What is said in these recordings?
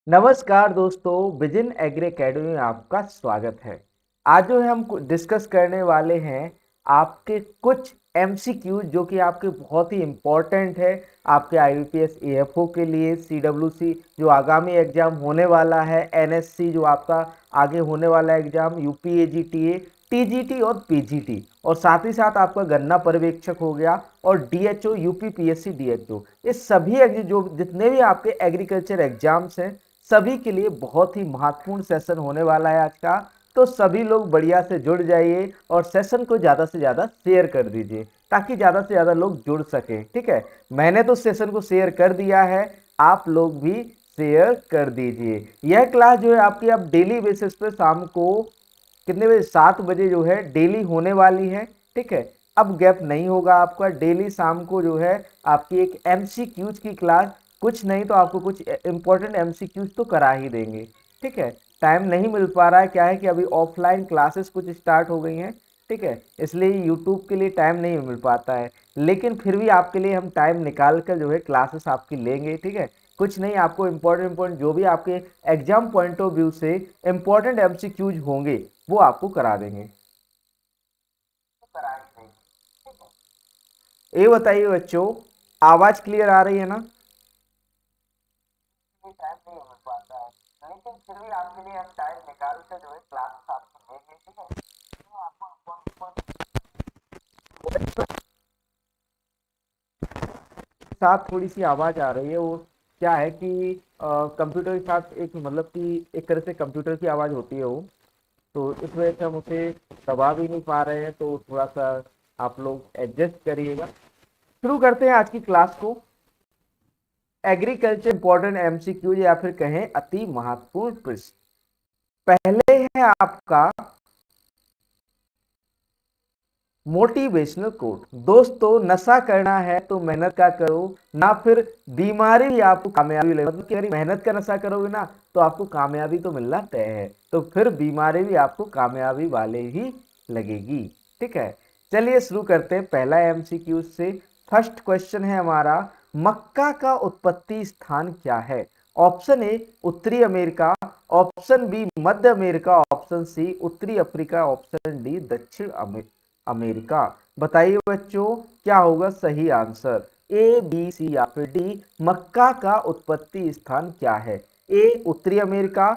नमस्कार दोस्तों, vision agree academy में आपका स्वागत है। आज जो है हम डिस्कस करने वाले हैं आपके कुछ एमसीक्यू जो कि आपके बहुत ही इम्पोर्टेंट है आपके आईबीपीएस एएफओ के लिए, सीडब्ल्यूसी जो आगामी एग्जाम होने वाला है, एनएससी जो आपका आगे होने वाला एग्जाम, यूपीएजीटीए, टीजीटी और पीजीटी, और साथ ही साथ आपका गन्ना पर्यवेक्षक हो गया और डीएचओ, यूपीपीएससी डीएचओ। ये सभी जो जितने भी आपके एग्रीकल्चर एग्जाम्स हैं सभी के लिए बहुत ही महत्वपूर्ण सेशन होने वाला है आज का। तो सभी लोग बढ़िया से जुड़ जाइए और सेशन को ज़्यादा से ज़्यादा शेयर कर दीजिए ताकि ज़्यादा से ज़्यादा लोग जुड़ सकें। ठीक है, मैंने तो सेशन को शेयर कर दिया है, आप लोग भी शेयर कर दीजिए। यह क्लास जो है आपकी अब डेली बेसिस पे शाम को कितने बजे, 7 बजे जो है डेली होने वाली है। ठीक है, अब गैप नहीं होगा आपका, डेली शाम को जो है आपकी एक एमसीक्यूज की क्लास, कुछ नहीं तो आपको कुछ इंपॉर्टेंट एमसीक्यूज तो करा ही देंगे। ठीक है, टाइम नहीं मिल पा रहा है, क्या है कि अभी ऑफलाइन क्लासेस कुछ स्टार्ट हो गई हैं। ठीक है, इसलिए यूट्यूब के लिए टाइम नहीं मिल पाता है, लेकिन फिर भी आपके लिए हम टाइम निकाल कर जो है क्लासेस आपकी लेंगे। ठीक है, कुछ नहीं, आपको इंपॉर्टेंट जो भी आपके एग्जाम पॉइंट ऑफ व्यू से इंपॉर्टेंट एमसीक्यूज होंगे वो आपको करा देंगे। ये बताइए बच्चों, आवाज क्लियर आ रही है ना? टाइम नहीं मिल पाता है, लेकिन फिर भी आपके लिए हम टाइम निकाल कर जो है क्लास आपको देंगे। ठीक है, तो आपको साथ थोड़ी सी आवाज आ रही है, वो क्या है कि कंप्यूटर के साथ एक मतलब कि एक तरह से कंप्यूटर की आवाज होती है वो, तो इस वजह से हम उसे दबा भी नहीं पा रहे हैं, तो थोड़ा सा आप लोग एडजस्ट करिएगा। शुरू करते हैं आज की क्लास को। एग्रीकल्चर इंपॉर्टेंट एमसीक्यू या फिर कहें अति महत्वपूर्ण प्रश्न। पहले है आपका मोटिवेशनल कोट। दोस्तों, नशा करना है तो मेहनत का करो, ना फिर बीमारी भी आपको कामयाबी लगेगी। मतलब कि अगर मेहनत का नशा करोगे ना तो आपको कामयाबी तो मिलना तय है, तो फिर बीमारी भी आपको कामयाबी वाले ही लगेगी। ठीक है, चलिए शुरू करते हैं पहला एमसीक्यू से। फर्स्ट क्वेश्चन है हमारा, मक्का का उत्पत्ति स्थान क्या है? ऑप्शन ए उत्तरी अमेरिका, ऑप्शन बी मध्य अमेरिका, ऑप्शन सी उत्तरी अफ्रीका, ऑप्शन डी दक्षिण अमेरिका। बताइए बच्चों, क्या होगा सही आंसर? ए, बी, सी या फिर डी? मक्का का उत्पत्ति स्थान क्या है? ए उत्तरी अमेरिका,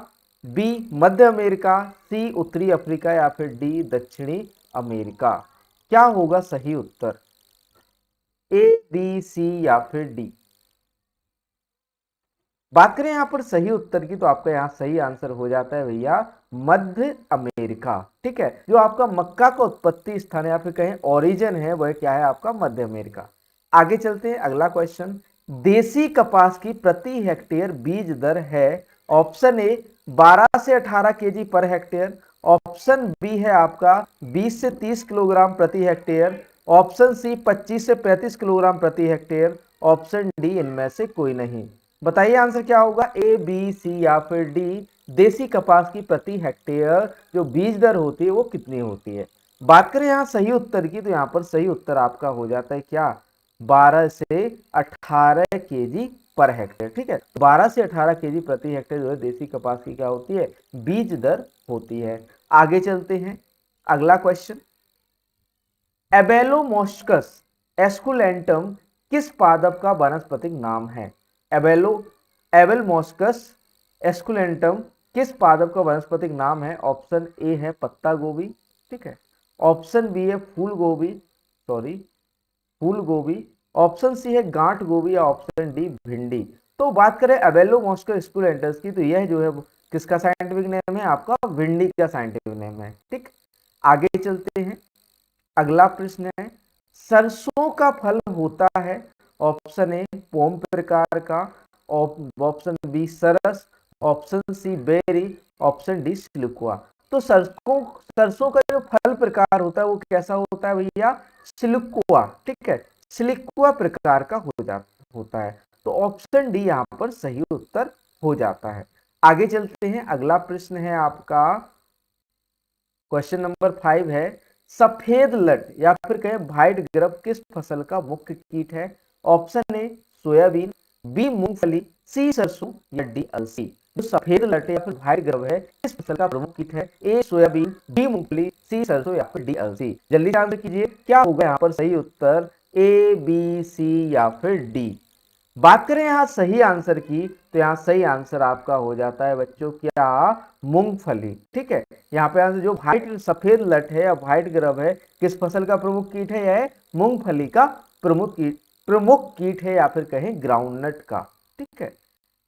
बी मध्य अमेरिका, सी उत्तरी अफ्रीका या फिर डी दक्षिणी अमेरिका। क्या होगा सही उत्तर? ए, बी, सी या फिर डी? बात करें यहां पर सही उत्तर की तो आपका यहां सही आंसर हो जाता है भैया मध्य अमेरिका। ठीक है, जो आपका मक्का का उत्पत्ति स्थान या फिर कहें ओरिजिन है वह क्या है? आपका मध्य अमेरिका। आगे चलते हैं, अगला क्वेश्चन। देसी कपास की प्रति हेक्टेयर बीज दर है? ऑप्शन ए 12 से 18 KG per hectare, option B है आपका 20 से 30 किलोग्राम प्रति हेक्टेयर, ऑप्शन सी 25 से 35 किलोग्राम प्रति हेक्टेयर, ऑप्शन डी इनमें से कोई नहीं। बताइए आंसर क्या होगा? ए, बी, सी या फिर डी? देसी कपास की प्रति हेक्टेयर जो बीज दर होती है वो कितनी होती है? बात करें यहाँ सही उत्तर की तो यहाँ पर सही उत्तर आपका हो जाता है क्या? 12 से 18 केजी पर हेक्टेयर। ठीक है, 12 से 18 केजी प्रति हेक्टेयर जो है देसी कपास की क्या होती है? बीज दर होती है। आगे चलते हैं, अगला क्वेश्चन। एबेलोमोस्कस एस्कुलेंटम किस पादप का वानस्पतिक नाम है? एबेलो एबेलमोस्कस एस्कुलेंटम किस पादप का वानस्पतिक नाम है? ऑप्शन ए है पत्ता गोभी, ठीक है, ऑप्शन बी है फूल गोभी, सॉरी फूल गोभी, ऑप्शन सी है गांठ गोभी या ऑप्शन डी भिंडी। तो बात करें एबेलोमोस्कस एस्कुलेंटस की तो यह जो है किसका साइंटिफिक नेम है? आपका भिंडी का साइंटिफिक नेम है। ठीक, आगे चलते हैं, अगला प्रश्न है, सरसों का फल होता है? ऑप्शन ए पोम प्रकार का, ऑप्शन बी सरस, option C berry, option D siliqua. तो सरसों सरसों का जो फल प्रकार होता है वो कैसा होता है भैया? सिलिकुआ। ठीक है, सिलिकुआ प्रकार का होता है, तो ऑप्शन डी यहां पर सही उत्तर हो जाता है। आगे चलते हैं, अगला प्रश्न है आपका क्वेश्चन नंबर 5 है, सफेद लट या फिर कहें व्हाइट ग्रब किस फसल का मुख्य कीट है? ऑप्शन ए सोयाबीन, बी मूंगफली, सी सरसों या डी अलसी। जो सफेद लटे या फिर व्हाइट ग्रब है किस फसल का प्रमुख कीट है? ए सोयाबीन, बी मूंगफली, सी सरसों या फिर डी अलसी। जल्दी से आंसर कीजिए, क्या होगा यहाँ पर सही उत्तर? ए, बी, सी या फिर डी। बात करें यहाँ सही आंसर की, तो यहाँ सही आंसर आपका हो जाता है बच्चों क्या? मूंगफली। ठीक है, यहाँ पे आंसर जो व्हाइट सफेद लट है या व्हाइट ग्रब है किस फसल का प्रमुख कीट है? यह मूंगफली का प्रमुख कीट है या फिर कहें ग्राउंड नट का। ठीक है,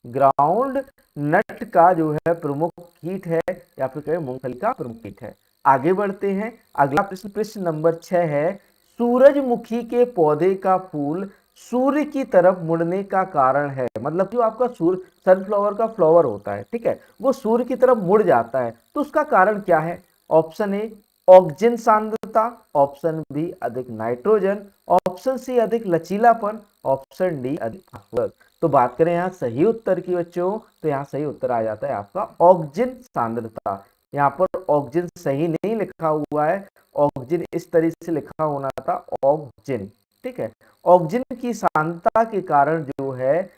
ग्राउंड नट का जो है प्रमुख कीट है या फिर कहें मूंगफली का प्रमुख कीट है। आगे बढ़ते हैं, अगला प्रश्न प्रश्न नंबर 6 है, सूरजमुखी के पौधे का फूल सूर्य की तरफ मुड़ने का कारण है। मतलब जो आपका सनफ्लावर का फ्लावर होता है, ठीक है, वो सूर्य की तरफ मुड़ जाता है, तो उसका कारण क्या है? ऑप्शन ए ऑक्सीजन सांद्रता, ऑप्शन बी अधिक नाइट्रोजन, ऑप्शन सी अधिक लचीलापन, ऑप्शन डी अधिक फास्फोरस। तो बात करें यहाँ सही उत्तर की बच्चों, तो यहाँ सही उत्तर आ जाता है आपका ऑक्सीजन सांद्रता। यहाँ पर ऑक्सीजन सही नहीं लिखा हुआ है, ऑक्सीजन इस तरीके से लिखा होना था, ऑक्सीजन। ठीक है, ऑक्सीजन की सांद्रता के कारण जो है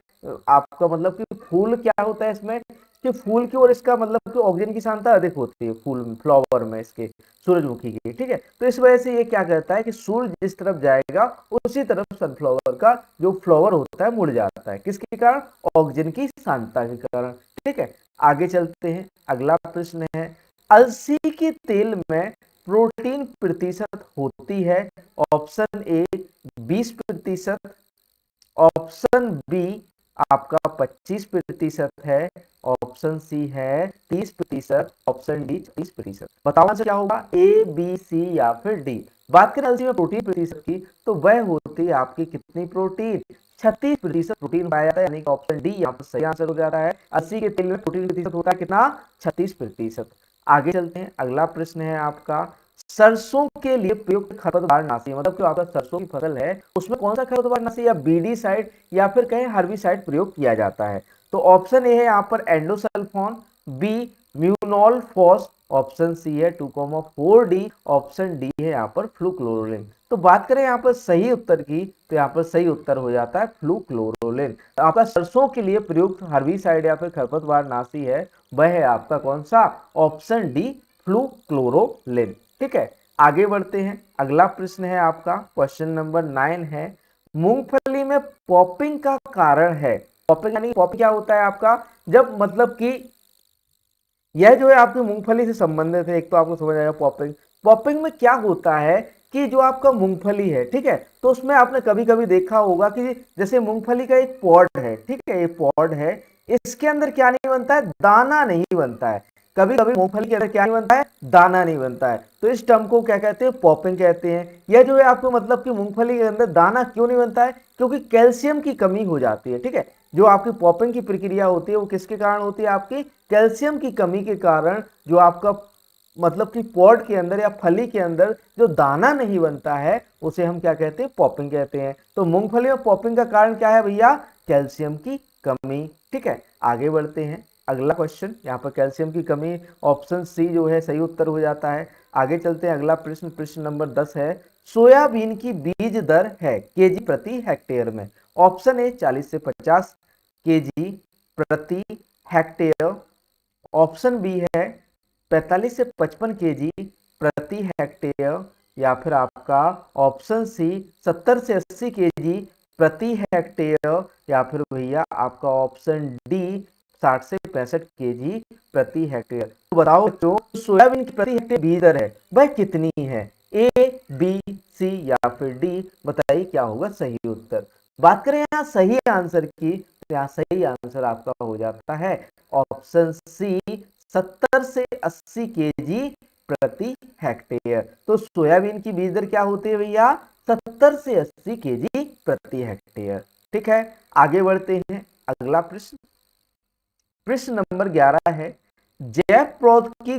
आपका मतलब कि फूल क्या होता है इसमें कि फूल की और इसका मतलब कि ऑक्सीजन की सांद्रता अधिक होती है फूल फ्लावर में इसके सूरजमुखी की। ठीक है, तो इस वजह से ये क्या कहता है कि सूर्य जिस तरफ जाएगा उसी तरफ सनफ्लावर का जो फ्लावर होता है मुड़ जाता है। किसके कारण? ऑक्सीजन की सांद्रता के कारण। ठीक है, आगे चलते हैं, अगला प्रश्न है, अलसी के तेल में प्रोटीन प्रतिशत होती है? ऑप्शन ए 20%, ऑप्शन बी आपका 25% है, ऑप्शन सी है 30%, ऑप्शन डी 30%। बताओ आंसर क्या होगा? ए, बी, सी या फिर डी। बात करें अलसी में प्रोटीन प्रतिशत की, तो वह होती है आपकी कितनी प्रोटीन? 36% प्रोटीन पाया जाता है, यानी कि ऑप्शन डी यहाँ पर सही आंसर हो जाता है। अलसी के तेल में प्रोटीन प्रतिशत होता है कितना? 36%। आगे चलते हैं, अगला प्रश्न है आपका, सरसों के लिए प्रयुक्त खरपतवारनाशी, मतलब जो आपका सरसों की फसल है उसमें कौन सा खरपतवारनाशी या बीडी साइड या फिर कहें हर्बिसाइड प्रयोग किया जाता है? तो ऑप्शन ए है यहाँ पर एंडोसल्फोन, बी म्यूनॉल फॉस, ऑप्शन सी है 2,4-D, ऑप्शन डी है यहाँ पर फ्लूक्लोरोलिन। तो बात करें यहाँ पर सही उत्तर की, तो यहाँ पर सही उत्तर हो जाता है फ्लूक्लोरोलिन। तो आपका सरसों के लिए प्रयुक्त हर्बिसाइड या फिर खरपतवारनाशी है वह है आपका कौन सा? Option D fluchloralin. ठीक है, आगे बढ़ते हैं, अगला प्रश्न है आपका क्वेश्चन नंबर 9 है, मूंगफली में पॉपिंग का कारण है? पॉपिंग यानी पॉपिंग क्या होता है आपका? जब मतलब कि यह जो है आपकी मूंगफली से संबंधित है, एक तो आपको समझ आएगा पॉपिंग। पॉपिंग में क्या होता है कि जो आपका मूंगफली है, ठीक है, तो उसमें आपने कभी कभी देखा होगा कि जैसे मूंगफली का एक पॉड है, ठीक है, ये पॉड है, इसके अंदर क्या नहीं बनता है? दाना नहीं बनता है। कभी कभी मूंगफली के अंदर क्या नहीं बनता है? दाना नहीं बनता है। तो इस टर्म को क्या कहते हैं? पॉपिंग कहते हैं। यह जो है आपको मतलब कि मूंगफली के अंदर दाना क्यों नहीं बनता है? क्योंकि कैल्शियम की कमी हो जाती है। ठीक है, जो आपकी पॉपिंग की प्रक्रिया होती है वो किसके कारण होती है? आपकी कैल्शियम की कमी के कारण जो आपका मतलब कि पॉड के अंदर या फली के अंदर जो दाना नहीं बनता है उसे हम क्या कहते हैं? पॉपिंग कहते हैं। तो मूंगफली में पॉपिंग का कारण क्या है भैया? कैल्शियम की कमी। ठीक है, आगे बढ़ते हैं, अगला क्वेश्चन, यहाँ पर कैल्शियम की कमी, ऑप्शन सी जो है सही उत्तर हो जाता है। आगे चलते हैं, अगला प्रश्न प्रश्न नंबर 10 है, सोयाबीन की बीज दर है केजी प्रति हेक्टेयर में? ऑप्शन ए 40 से 50 केजी प्रति हेक्टेयर, ऑप्शन बी है 45 से 55 केजी प्रति हेक्टेयर, या फिर आपका ऑप्शन सी 70 से 80 केजी प्रति हेक्टेयर, या फिर भैया आपका ऑप्शन डी 60 से 65 केजी प्रति हेक्टेयर। तो बताओ जो सोयाबीन की प्रति हेक्टेयर बीज दर है वह कितनी है? ए, बी, सी या फिर डी। बताइए क्या होगा सही उत्तर। बात करें यहाँ सही आंसर की, तो यहाँ सही आंसर आपका हो जाता है ऑप्शन सी 70 से 80 केजी प्रति हेक्टेयर। तो सोयाबीन की बीज दर क्या होती है भैया? 70 से 80 केजी प्रति हेक्टेयर। ठीक है, आगे बढ़ते हैं, अगला प्रश्न प्रश्न नंबर 11 है, जैव प्रौद्योगिकी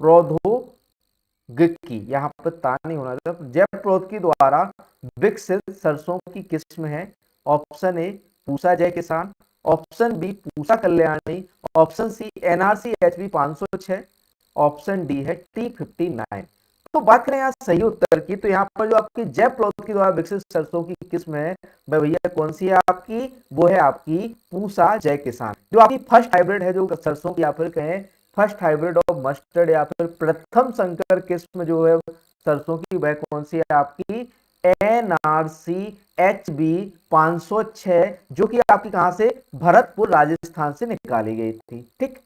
प्रौद्योगिकी यहाँ पर ता नहीं होना चाहिए, जैव प्रौद्योगिकी द्वारा विकसित सरसों की किस्म है? ऑप्शन ए Pusa Jai Kisan, option B Pusa Kalyani, option C NRC HB 506, option D है T59। तो बात करें यहाँ सही उत्तर की, तो यहाँ पर जो आपकी जय प्लॉथ के द्वारा विकसित सरसों की किस्म है भाई भैया कौन सी है आपकी, वो है आपकी पूसा जय किसान। जो आपकी फर्स्ट हाइब्रिड है जो सरसों की, या फिर कहें फर्स्ट हाइब्रिड ऑफ मस्टर्ड, या फिर प्रथम संकर किस्म जो है सरसों की, वह कौन सी है आपकी NRC HB 506, जो कि आपकी कहां से, भरतपुर राजस्थान से निकाली गई थी। ठीक,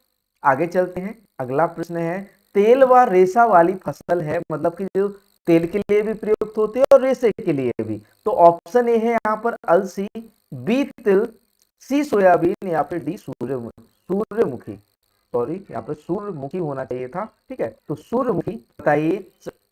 आगे चलते हैं। अगला प्रश्न है, तेल व रेशा वाली फसल है, मतलब कि जो तेल के लिए भी प्रयुक्त होती है और रेशे के लिए भी। तो ऑप्शन ए है यहाँ पर अलसी, बी तिल, सी सोयाबीन, या फिर डी सूर्यमुखी। सॉरी, यहाँ पर सूर्यमुखी होना चाहिए था। ठीक है, तो सूर्यमुखी बताइए।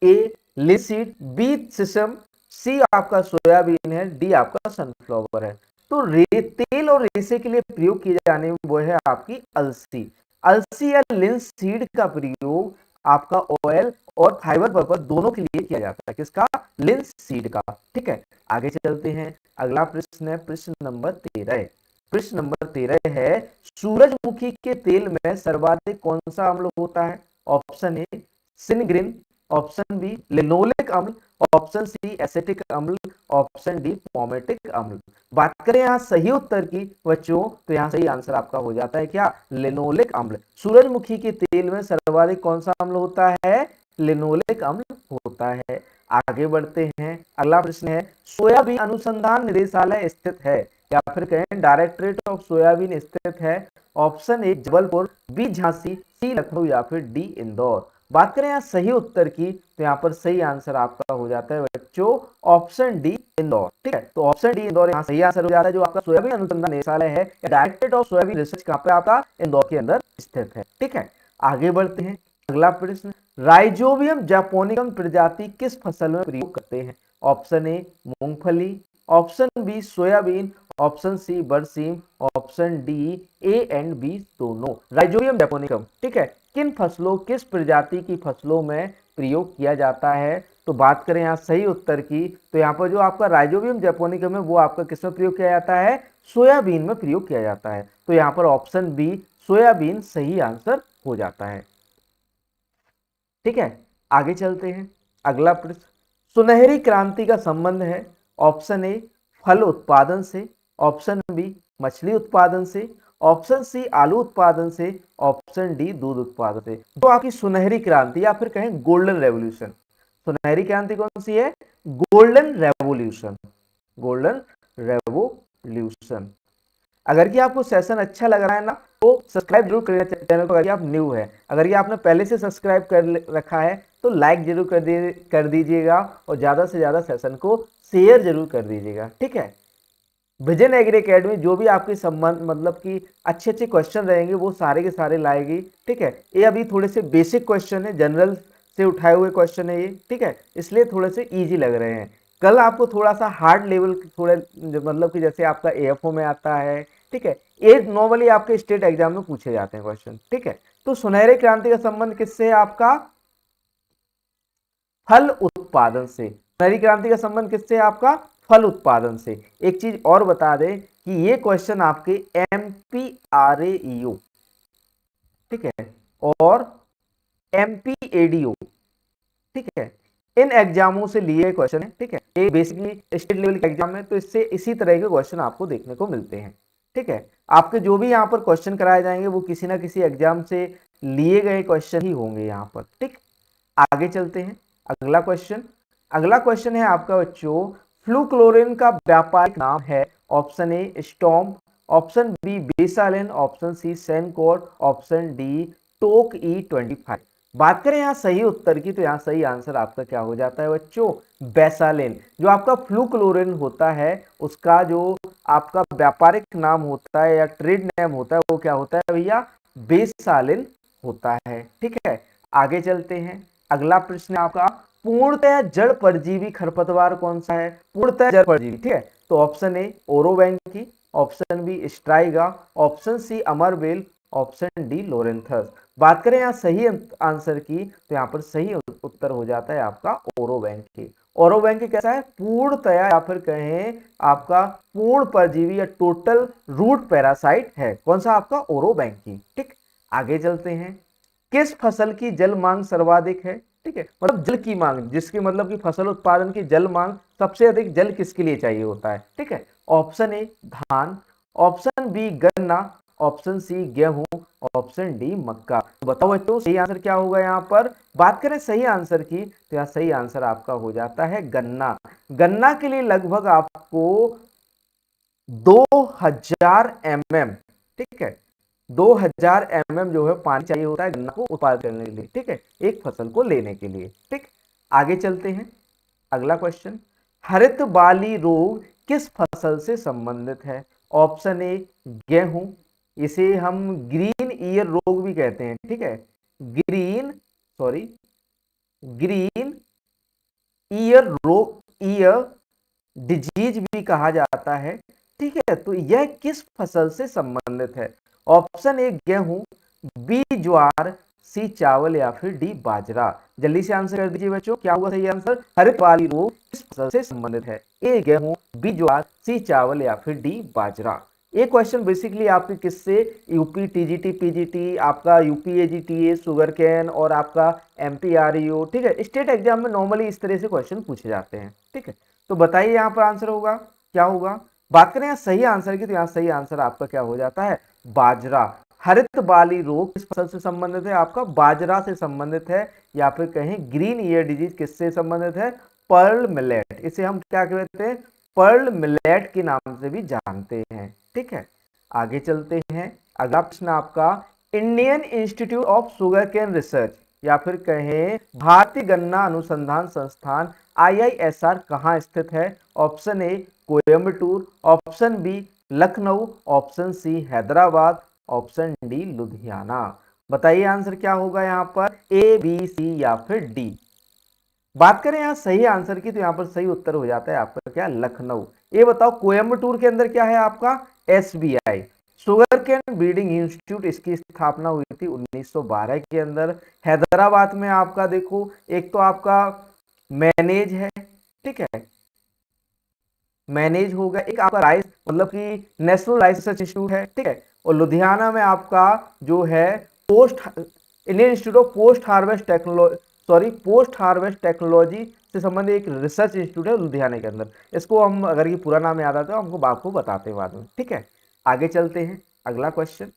ए लिनसीड, बी सिसम, सी आपका सोयाबीन है, डी आपका सनफ्लावर है। तो तेल और रेशे के लिए प्रयोग किए जाने वो है आपकी अलसी। अलसी या लिनसीड का प्रयोग आपका ऑयल और फाइबर पर्पस दोनों के लिए किया जाता है। किसका, लिनसीड का। ठीक है, आगे चलते हैं। अगला प्रश्न है प्रश्न नंबर 13। प्रश्न नंबर 13 है, सूरजमुखी के तेल में सर्वाधिक कौन सा अम्ल होता है? Option A sinigrin, option B linoleic अम्ल, ऑप्शन सी एसिटिक अम्ल, ऑप्शन डी पोमेटिक अम्ल। बात करें यहाँ सही उत्तर की बच्चों, तो यहाँ सही आंसर आपका हो जाता है क्या, लिनोलिक अम्ल। सूरजमुखी के तेल में सर्वाधिक कौन सा अम्ल होता है? लिनोलिक अम्ल होता है। आगे बढ़ते हैं। अगला प्रश्न है, सोयाबीन अनुसंधान निदेशालय स्थित है, या फिर कहें डायरेक्टरेट ऑफ सोयाबीन स्थित है? Option A Jabalpur, B Jhansi, C Lucknow, या फिर डी इंदौर। बात करें यहाँ सही उत्तर की, तो यहाँ पर सही आंसर आपका हो जाता है बच्चों ऑप्शन डी इंदौर। ठीक है, तो ऑप्शन डी इंदौर यहाँ सही आंसर हो जाता है। जो आपका सोयाबीन अनुसंधान निदेशालय है, डायरेक्टरेट ऑफ सोयाबीन रिसर्च कहाँ पे आपका, इंदौर के अंदर स्थित है। ठीक है, आगे बढ़ते हैं। अगला प्रश्न, राइजोबियम जापोनिकम प्रजाति किस फसल में प्रयोग करते हैं? ऑप्शन ए मूंगफली, option B soybean, option C बरसीम, option D A and B दोनों। राइजोबियम जापोनिकम, ठीक है, किन फसलों, किस प्रजाति की फसलों में प्रयोग किया जाता है? तो बात करें यहाँ सही उत्तर की, तो यहाँ पर जो आपका राइजोबियम जापोनिकम है वो आपका किस में प्रयोग किया जाता है? सोयाबीन में प्रयोग किया जाता है। तो यहाँ पर ऑप्शन बी सोयाबीन सही आंसर हो जाता है। ठीक है, आगे चलते हैं। अगला प्रश्न, सुनहरी क्रांति का संबंध है ऑप्शन ए फल उत्पादन से, ऑप्शन बी मछली उत्पादन से, ऑप्शन सी आलू उत्पादन से, ऑप्शन डी दूध उत्पादन से। तो आपकी सुनहरी क्रांति या फिर कहें गोल्डन रेवोल्यूशन, सुनहरी क्रांति कौन सी है? Golden revolution, golden revolution. अगर कि आपको सेशन अच्छा लग रहा है ना, तो सब्सक्राइब जरूर करिए चैनल को। अगर आप न्यू है, अगर ये आपने पहले से सब्सक्राइब कर रखा है तो लाइक जरूर कर दीजिएगा, और ज़्यादा से ज़्यादा सेशन को शेयर जरूर कर दीजिएगा। ठीक है, विजन एग्री अकेडमी जो भी आपके संबंध मतलब कि अच्छे अच्छे क्वेश्चन रहेंगे वो सारे के सारे लाएगी। ठीक है, ये अभी थोड़े से बेसिक क्वेश्चन है, जनरल से उठाए हुए क्वेश्चन है ये। ठीक है, इसलिए थोड़े से इजी लग रहे हैं। कल आपको थोड़ा सा हार्ड लेवल, थोड़े मतलब कि जैसे आपका एएफओ में आता है। ठीक है, ये नॉर्मली आपके स्टेट एग्जाम में पूछे जाते हैं क्वेश्चन। ठीक है, तो सुनहरी क्रांति का संबंध किससे है? आपका फल उत्पादन से। सुनहरी क्रांति का संबंध किससे है? आपका फल उत्पादन से। एक चीज और बता दें कि ये क्वेश्चन आपके MPRAEO, ठीक है, और MPADO, ठीक है, इन एग्जामों से लिए क्वेश्चन है। ठीक है, ये बेसिकली स्टेट लेवल के एग्जाम है, तो इससे इसी तरह के क्वेश्चन आपको देखने को मिलते हैं। ठीक है, आपके जो भी यहाँ पर क्वेश्चन कराए जाएंगे वो किसी ना किसी एग्जाम से लिए गए क्वेश्चन ही होंगे यहाँ पर। ठीक, आगे चलते हैं। अगला क्वेश्चन है आपका बच्चों, फ्लूक्लोरिन का व्यापारिक नाम है? Option A Stomp, option B Basalin, option C Sencor, option D Tok E25। बात करें यहाँ सही उत्तर की, तो यहाँ सही आंसर आपका क्या हो जाता है बच्चों? बेसालिन। जो आपका फ्लूक्लोरिन होता है उसका जो आपका व्यापारिक नाम होता है या ट्रेड नेम होता है वो क्या होता है भैया? बेसालिन होता है। ठीक है, आगे चलते हैं। अगला प्रश्न आपका, पूर्णतः जड़ परजीवी खरपतवार कौन सा है? पूर्णतः जड़ परजीवी, ठीक है, तो option A orobanche, option B striga, option C अमरबेल, ऑप्शन डी लोरेंथस। बात करें यहाँ सही आंसर की, तो यहाँ पर सही उत्तर हो जाता है आपका ओरोवैंकी। ओरोवैंकी कैसा है? पूर्णतः या फिर कहें आपका पूर्ण परजीवी या टोटल रूट पैरासाइट है। कौन सा? आपका ओरोवैंकी। ठीक, आगे चलते हैं। किस फसल की जल मांग सर्वाधिक है? ठीक है, मतलब जल की मांग, जिसकी मतलब कि फसल उत्पादन की जल मांग, सबसे अधिक जल किसके लिए चाहिए होता है, ठीक है। ऑप्शन ए धान, ऑप्शन बी गन्ना, ऑप्शन सी गेहूं, ऑप्शन डी मक्का। तो बताओ बच्चों सही आंसर क्या होगा यहाँ पर। बात करें सही आंसर की तो यहाँ सही आंसर आपका हो जाता है गन्ना। गन्ना के लिए लगभग आपको 2000 mm, ठीक है, 2000 mm जो है पानी चाहिए होता है गन्ना को उत्पादन करने के लिए, ठीक है, एक फसल को लेने के लिए, ठीक। आगे चलते हैं, अगला क्वेश्चन, हरित बाली रोग किस फसल से संबंधित है। ऑप्शन ए गेहूं, इसे हम ग्रीन ईयर रोग भी कहते हैं, ठीक है, ग्रीन ईयर रोग, ईयर डिजीज भी कहा जाता है, ठीक है। तो यह किस फसल से संबंधित है। ऑप्शन ए गेहूं, बी ज्वार, सी चावल या फिर डी बाजरा। जल्दी से आंसर कर दीजिए बच्चों, क्या होगा सही आंसर। हरित वाली रोग किस फसल से संबंधित है। ए गेहूं, बी ज्वार, सी चावल या फिर डी बाजरा। ये क्वेश्चन बेसिकली आपके किससे, यूपी टीजीटी पीजीटी, आपका यूपी एजीटीए, शुगर कैन और आपका एमपीआरईओ, ठीक है, स्टेट एग्जाम में नॉर्मली इस तरह से क्वेश्चन पूछे जाते हैं, ठीक है। तो बताइए यहाँ पर आंसर होगा क्या होगा। बात करें यहाँ सही आंसर की तो यहाँ सही आंसर आपका क्या हो जाता है, बाजरा। हरित बाली रोग किस फसल से संबंधित है, आपका बाजरा से संबंधित है, या फिर कहें ग्रीन ईयर डिजीज किससे संबंधित है, पर्ल मिलेट। इसे हम क्या कहते हैं, पर्ल मिलेट के नाम से भी जानते हैं, ठीक है। आगे चलते हैं, अगला प्रश्न आपका, Indian Institute of sugarcane research या फिर कहें भारतीय गन्ना अनुसंधान संस्थान IISR कहाँ स्थित है। Option A Coimbatore, option B Lucknow, option C Hyderabad, option D Ludhiana. बताइए आंसर क्या होगा यहाँ पर, ए बी सी या फिर डी। बात करें यहाँ सही आंसर की तो यहाँ पर सही उत्तर हो जाता है आपका क्या, लखनऊ। ये बताओ कोयम्बटूर के अंदर क्या है आपका, SBI sugarcane breeding institute, इसकी स्थापना हुई थी 1912 के अंदर। हैदराबाद में आपका देखो, एक तो आपका मैनेज है, ठीक है, मैनेज होगा, एक आपका राइस मतलब कि नेशनल राइस रिसर्च इंस्टीट्यूट है, ठीक है, और लुधियाना में आपका जो है post Indian Institute of post harvest technology से संबंधित एक रिसर्च इंस्टीट्यूट है लुधियाना के अंदर। इसको हम अगर ये पूरा नाम याद आता है हमको आपको बताते हैं बाद में, ठीक है। आगे चलते हैं, अगला क्वेश्चन,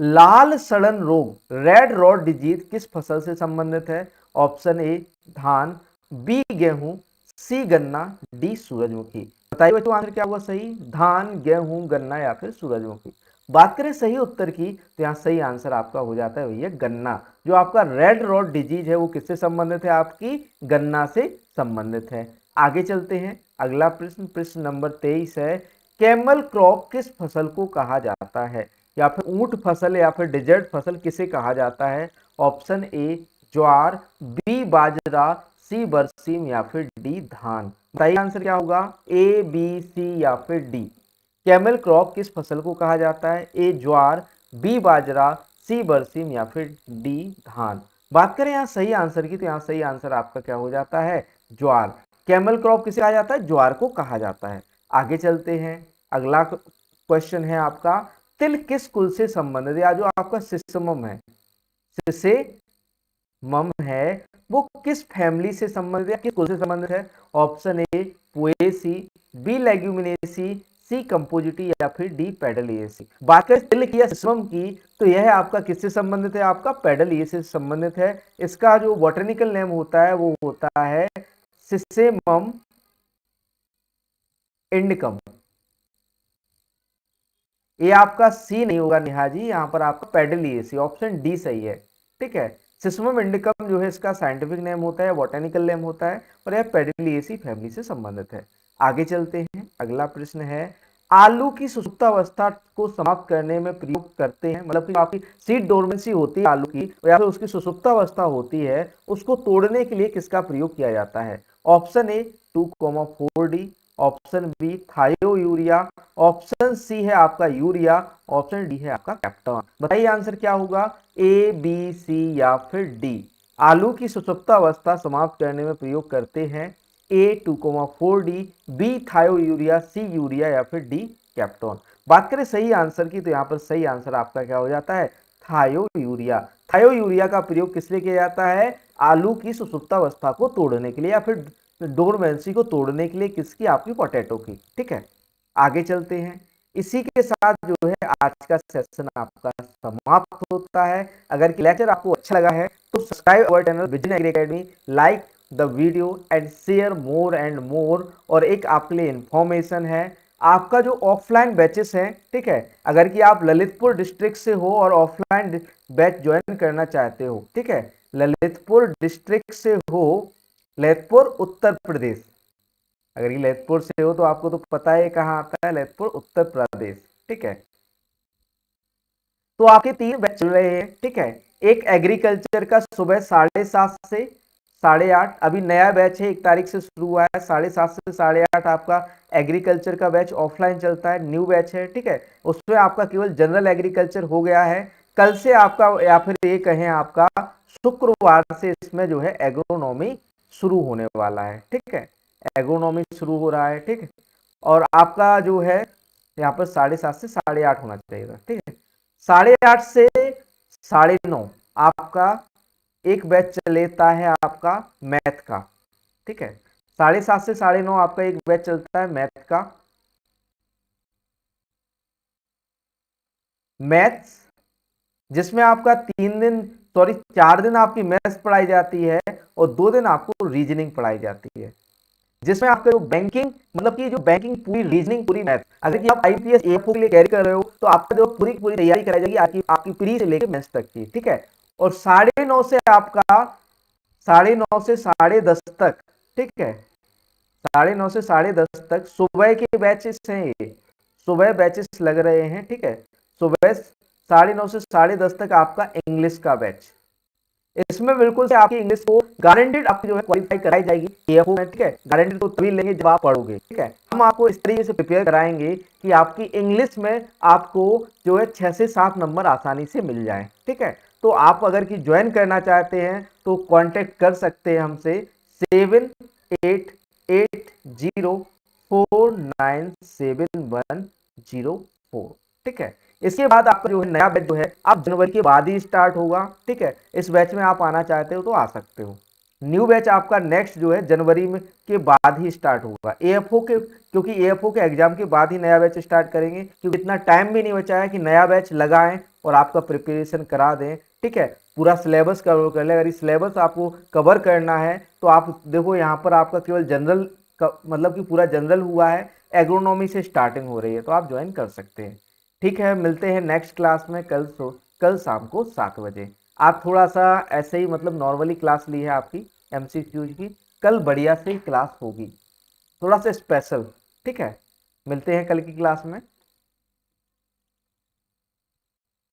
लाल सड़न रोग रेड रॉड डिजीज किस फसल से संबंधित है। ऑप्शन ए धान, बी गेहूं, सी गन्ना, डी सूरजमुखी। बताइए बच्चों आंसर क्या होगा सही, धान, गेहूं, गन्ना या फिर सूरजमुखी। बात करें सही उत्तर की तो यहाँ सही आंसर आपका हो जाता है भैया गन्ना। जो आपका रेड रॉड डिजीज है वो किससे संबंधित है, आपकी गन्ना से संबंधित है। आगे चलते हैं, अगला प्रश्न, प्रश्न नंबर 23 है, कैमल क्रॉप किस फसल को कहा जाता है, या फिर ऊंट फसल या फिर डिजर्ट फसल किसे कहा जाता है। ऑप्शन ए ज्वार, बी बाजरा, सी बरसीम या फिर डी धान। बताइए आंसर क्या होगा, ए बी सी या फिर डी। कैमल क्रॉप किस फसल को कहा जाता है, ए ज्वार, बी बाजरा, सी बरसीम या फिर डी धान। बात करें यहाँ सही आंसर की तो यहाँ सही आंसर आपका क्या हो जाता है, ज्वार। कैमल क्रॉप किसे कहा जाता है, ज्वार को कहा जाता है। आगे चलते हैं, अगला क्वेश्चन है आपका, तिल किस कुल से संबंधित है, या जो आपका सिसमम है, सिसेमम है, वो किस फैमिली से संबंधित है, किस कुल से संबंधित है। Option A poaceae, B leguminosae, C compositae या फिर डी पेडलिएसी। बात करें तिल की या सिसमम की तो यह आपका किससे संबंधित है, आपका पेडलिएसी से संबंधित है। इसका जो बॉटनिकल नेम होता है वो होता है सिसेमम इंडिकम। ये आपका सी नहीं होगा नेहा जी, यहाँ पर आपका पेडलिएसी, ऑप्शन डी सही है, ठीक है। सिसमम इंडिकम जो है इसका साइंटिफिक नेम होता है, बॉटनिकल नेम होता है, और यह पेडलिएसी फैमिली से संबंधित है। आगे चलते हैं, अगला प्रश्न है, आलू की सुसुप्तावस्था को समाप्त करने में प्रयोग करते हैं, मतलब कि आपकी सीड डोरमेंसी होती है आलू की, या फिर उसकी सुसुप्तावस्था होती है, उसको तोड़ने के लिए किसका प्रयोग किया जाता है। Option A 2,4-D, option B thiourea, option C है आपका यूरिया, ऑप्शन डी है आपका कैप्टन। बताइए आंसर क्या होगा, ए बी सी या फिर डी। आलू की सुसुप्तावस्था समाप्त करने में प्रयोग करते हैं ए 2,4-D, बी थायो यूरिया, सी यूरिया या फिर डी कैप्टन। बात करें सही आंसर की तो यहाँ पर सही आंसर आपका क्या हो जाता है, थायो यूरिया। थायो यूरिया का प्रयोग किस लिए किया जाता है, आलू की सुसुप्तावस्था को तोड़ने के लिए या फिर डोरमेंसी को तोड़ने के लिए किसकी, आपकी पोटैटो की। ठीक है, आगे चलते हैं। इसी के साथ जो है आज का सेशन आपका समाप्त होता है। अगर लेक्चर आपको अच्छा लगा है तो subscribe our channel Vision Agri Academy, like the video and share more and more. और एक आपके लिए इंफॉर्मेशन है, आपका जो ऑफलाइन बैचेस हैं, ठीक है, अगर कि आप ललितपुर डिस्ट्रिक्ट से हो और ऑफलाइन बैच ज्वाइन करना चाहते हो, ठीक है, ललितपुर डिस्ट्रिक्ट से हो, ललितपुर उत्तर प्रदेश, अगर ये ललितपुर से हो तो आपको तो पता है कहाँ आता है, ललितपुर उत्तर प्रदेश। ठीक है, तो आपके 3 बैच चल रहे हैं। ठीक है, एक एग्रीकल्चर का सुबह 7:30 से 8:30, अभी नया बैच है, 1 तारीख से शुरू हुआ है, 7:30 से 8:30 आपका एग्रीकल्चर का बैच ऑफलाइन चलता है, न्यू बैच है। ठीक है, उसमें आपका केवल जनरल एग्रीकल्चर हो गया है। कल से आपका, या फिर ये कहें आपका शुक्रवार से इसमें जो है एग्रोनॉमी शुरू होने वाला है। ठीक है, एग्रोनॉमी शुरू हो रहा है। ठीक है, और आपका जो है यहाँ पर 7:30 से 8:30 होना चाहिए। ठीक है, 8:30 से 9:30 आपका एक बैच लेता है आपका मैथ का। ठीक है, 7:30 से 9:30 आपका एक बैच चलता है मैथ का, मैथ्स, जिसमें आपका 4 दिन आपकी मैथ्स पढ़ाई जाती है और 2 दिन आपको रीजनिंग पढ़ाई जाती है, जिसमें आपका जो बैंकिंग, मतलब कि जो बैंकिंग पूरी रीजनिंग पूरी मैथ, अगर कि आप आईपीएस एएफओ के लिए कैरी कर रहे हो तो आपका जो पूरी पूरी तैयारी कराई जाएगी आपकी प्री से लेकर मैथ्स तक की। ठीक है, और 9:30 से आपका 9:30 से 10:30 तक, ठीक है, 9:30 से 10:30 तक सुबह के बैचेस हैं, ये सुबह बैचेस लग रहे हैं। ठीक है, सुबह 9:30 से 10:30 तक आपका इंग्लिश का बैच, इसमें बिल्कुल से आपकी इंग्लिश को गारंटेड आपकी जो है क्वालिफाई कराई जाएगी एएफओ में। ठीक है, गारंटेड तो तभी लेंगे जब आप पढ़ोगे। ठीक है, हम आपको इस तरीके से प्रिपेयर कराएंगे कि आपकी इंग्लिश में आपको जो है 6 से 7 नंबर आसानी से मिल जाए। ठीक है, तो आप अगर कि ज्वाइन करना चाहते हैं तो कांटेक्ट कर सकते हैं हमसे 7880497104। ठीक है, इसके बाद आपका जो है नया बैच जो है अब जनवरी के बाद ही स्टार्ट होगा। ठीक है, इस बैच में आप आना चाहते हो तो आ सकते हो। न्यू बैच आपका नेक्स्ट जो है जनवरी में के बाद ही स्टार्ट होगा एएफओ के, क्योंकि एएफओ के एग्जाम के बाद ही नया बैच स्टार्ट करेंगे, क्योंकि इतना टाइम भी नहीं बचा है कि नया बैच लगाएं और आपका प्रिपरेशन करा दें। ठीक है, पूरा सिलेबस कवर कर ले। अगर इस सिलेबस आपको कवर करना है तो आप देखो यहाँ पर आपका केवल जनरल मतलब कि पूरा जनरल हुआ है, एग्रोनॉमी से स्टार्टिंग हो रही है, तो आप ज्वाइन कर सकते हैं। ठीक है, मिलते हैं नेक्स्ट क्लास में कल शाम को 7 बजे। आप थोड़ा सा ऐसे ही मतलब नॉर्मली क्लास ली है आपकी एमसीक्यूज की, कल बढ़िया से क्लास होगी, थोड़ा सा स्पेशल। ठीक है, मिलते हैं कल की क्लास में।